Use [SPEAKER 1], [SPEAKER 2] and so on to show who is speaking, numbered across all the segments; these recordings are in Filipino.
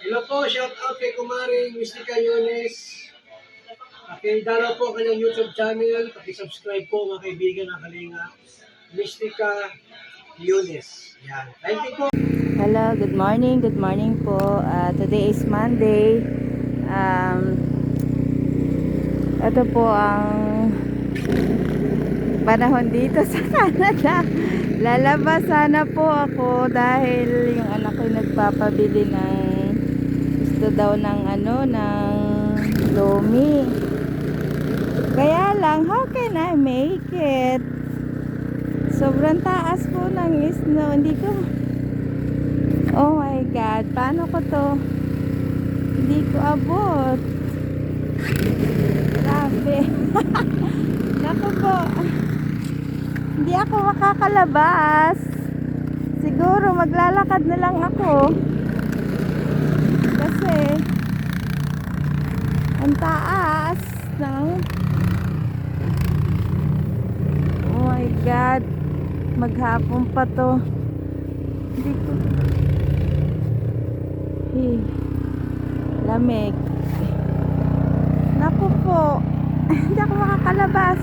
[SPEAKER 1] Hello po, shout out kay Kumaring Mystica Yunes. Pakidalaw po kanyang YouTube channel. Pakisubscribe po mga kaibigan ng Kalinga. Mystica Yunes. Yan. Thank you po.
[SPEAKER 2] Hello, good morning po. Today is Monday. Ito po ang panahon dito sa Canada. Lalabas sana po ako dahil yung anak ko nagpapabili ng gusto daw ng ng lomi. Kaya lang, how can I make it? Sobrang taas po ng snow. Hindi ko, oh my God, paano ko to? Hindi ko abot. Grabe. Naku po, hindi ako makakalabas. Siguro maglalakad na lang ako kasi ang taas ng, oh my God, maghapon pa to. Hindi ko, lamig. Naku po, hindi ako makakalabas.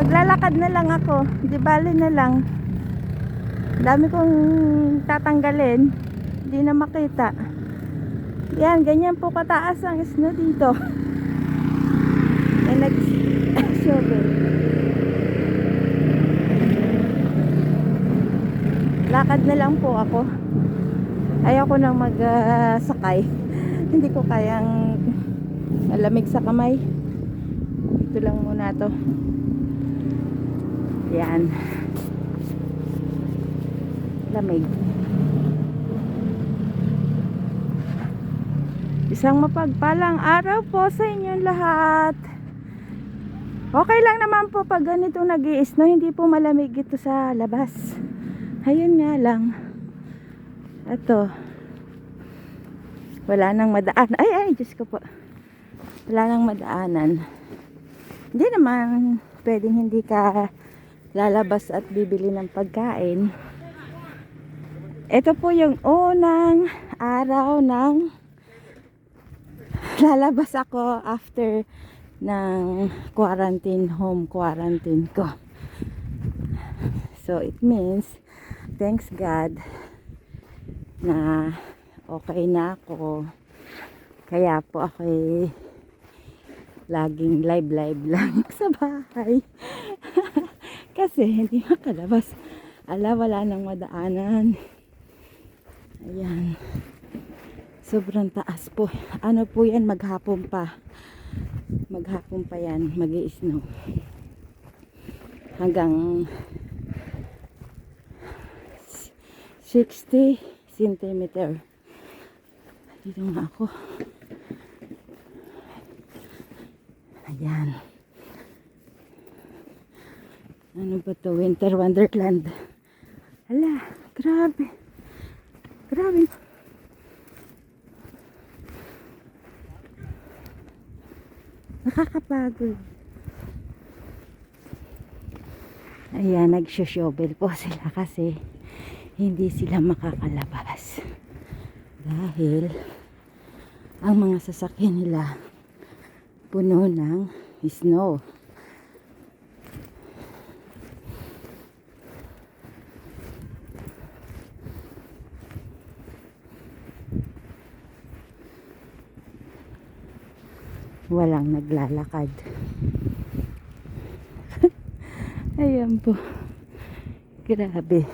[SPEAKER 2] Maglalakad na lang ako. Di bali na lang. Dami kong tatanggalin. Hindi na makita. Yan, ganyan po kataas ang snow dito. May nag-shovel. Lakad na lang po ako. Ayoko nang magsakay. Hindi ko kayang malamig sa kamay. Ito lang muna to. Yan. Lamig. Isang mapagpalang araw po sa inyong lahat. Okay lang naman po pag ganito nag-i-snow, hindi po malamig ito sa labas. Ayun nga lang. Ito. Wala nang madaan. Ay, Diyos ko po. Wala nang madaanan. Hindi naman pwedeng hindi ka lalabas at bibili ng pagkain. Ito po yung unang araw ng lalabas ako after ng quarantine, home quarantine ko. So it means thanks God na okay na ako. Kaya po ako laging live lang sa bahay. Kasi hindi makalabas. Wala nang madaanan. Ayan. Sobrang taas po. Ano po yan? Maghapon pa. Maghapon pa yan. Mag-i-snow. Hanggang 60 centimeter. Dito nga ako. Ayan. Ano ba to? Winter Wonderland. Hala, grabe. Grabe. Nakakapagod. Ayan, nag-shovel po sila kasi hindi sila makakalabas. Dahil ang mga sasakyan nila puno ng snow. Walang naglalakad. Ayan po. Grabe.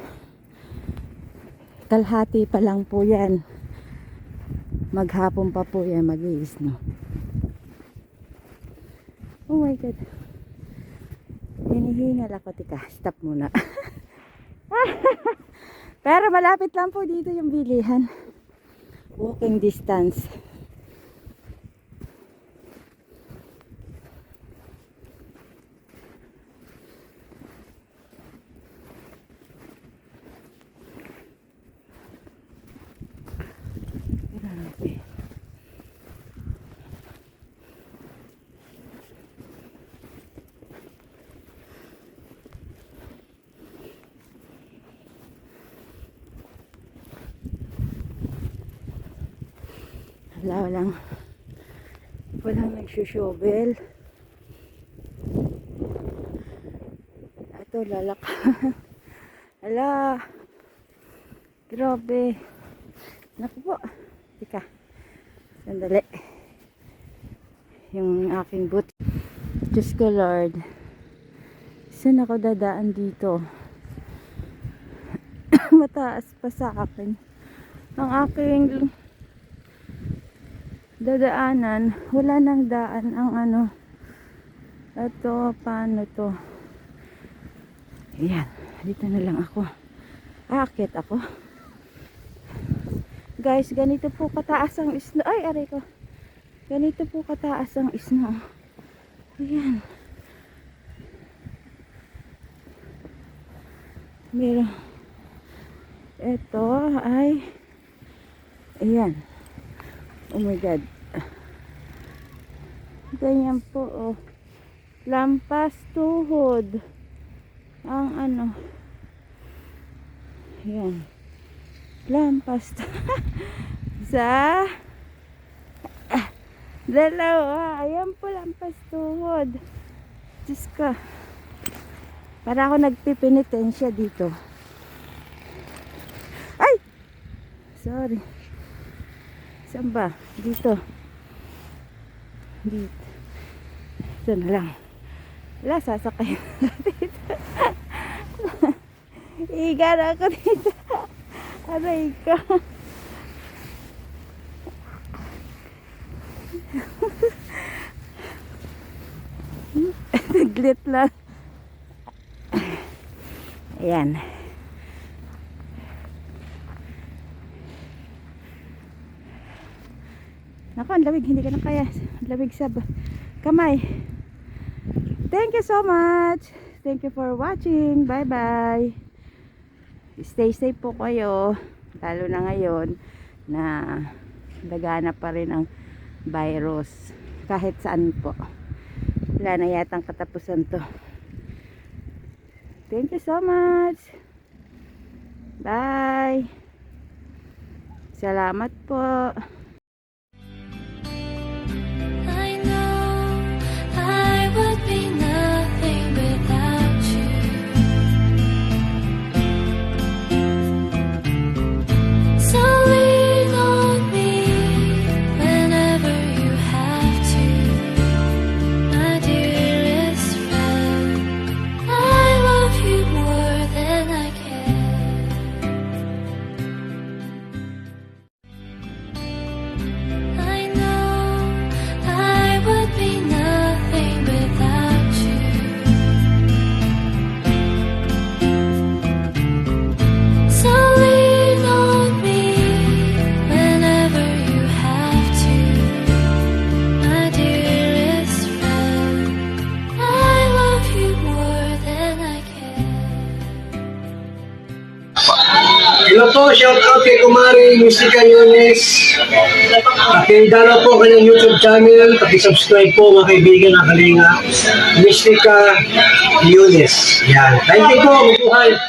[SPEAKER 2] Kalahati pa lang po yan. Maghapon pa po yan mag-i-snow. Oh my God. Hinihingal ako. Tika, stop muna. Pero malapit lang po dito yung bilihan. Walking distance. Grabe. Walang nagsushovel. Ito, lalak. Ala. Grabe. Naku po. Tika. Sandali. Yung aking boot. Diyos ko Lord. Saan ako dadaan dito? Mataas pa sa akin. Ang aking dadaanan, wala nang daan ang ano. Ito, paano to? Ayan, dito na lang ako. Aakyat ako. Guys, ganito po kataas ang isno. Ay, aray ko. Ganito po kataas ang isno. Ayan. Meron. Ito ay ayan. Oh my God. Ganyan po, oh. Lampas tuhod. Ang ano. Ayan. Lampas sa dalawa. Ayan po, lampas tuhod. Diyos ko. Para ako nagpipinitensya dito. Ay! Sorry. Saan ba? Dito. Dito. Ito na lang. Wala, sasakay dito. Iga na ako dito. Aray ko. Naglit lang. Ayan. Naku, ang lamig. Hindi ka na kaya. Ang lamig sa kamay. Thank you so much. Thank you for watching. Bye bye. Stay safe po kayo. Lalo na ngayon na lagana pa rin ang virus. Kahit saan po. Wala na yatang katapusan to. Thank you so much. Bye. Salamat po.
[SPEAKER 3] I know I would be nothing without you. So lean on me whenever you have to, my dearest friend. I love you more than I can. I know I would be nothing without you. So lean on me whenever you have to, my dearest friend. I love you more than I can.
[SPEAKER 1] Hello po, shout out kay Kumari Mystica Yunes. Pakindala po kanyang YouTube channel. Paki-subscribe po mga kaibigan ng Kalinga. Mystica Yunes. Yan. Thank you po. Mabuhay.